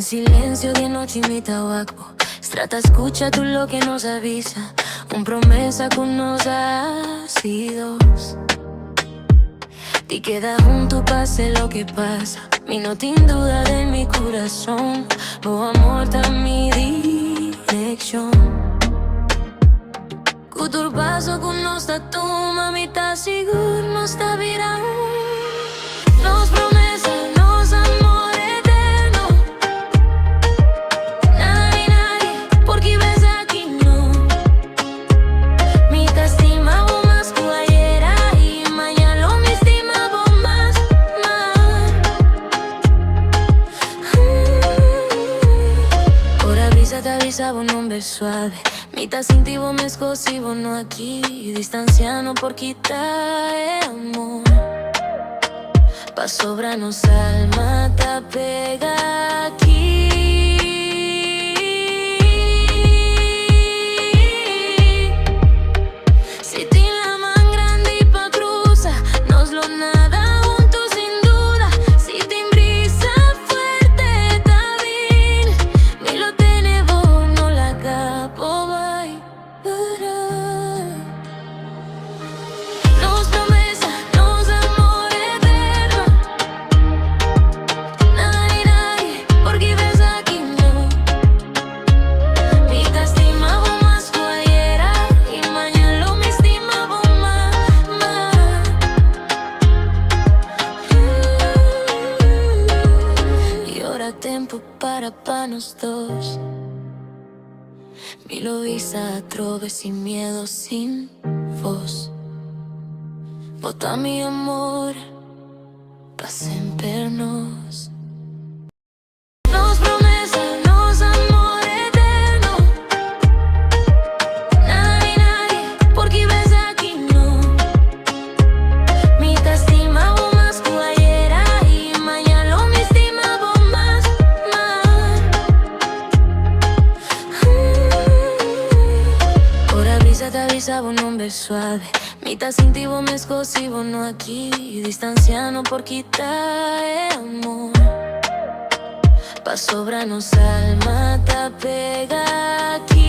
En silencio de noche mi tabaco. Strata escucha tú lo que nos avisa. Un promesa con nos ácidos. Ti queda junto pase lo que pasa. Mi no tin duda de mi corazón. O amor ta mi dirección. Kutur paso con nos tu mami ta sigur nos ta virán. Nos promesa, nos amor eterno. Nadie, porque ves aquí no. Mi te estimaba más que ayer y mañana lo me estimaba más. Ora brisa te avisaba un hombre suave. Mi te sintivo me escosivo no aquí. Distanciano por quitar amor. Pa' sobrarnos alma te pega aquí. Si tiene la man grande y pa' cruza, nos lo nada juntos sin duda. Si te brisa fuerte, está bien. Mi lo tenemos, no la capo, bye. Nos promesa, nos amor eterno. Nadie, porque ves aquí no. Mi te estimaba más que ayer y mañana lo me estimaba más. Y ahora tiempo para nos dos. Mi lo visa trove sin miedo, sin voz. Bota mi amor, pa' sempernos. Nos promesa, nos amor eterno. Nadie, porque ves aquí no. Mi te estimaba más que ayer y mañana lo me estimaba más. Ora brisa te avisaba un hombre suave. Mi te sintivo me escosivo no aquí. Distanciano por quitar amor. Pa' sobrarnos alma te pega aquí.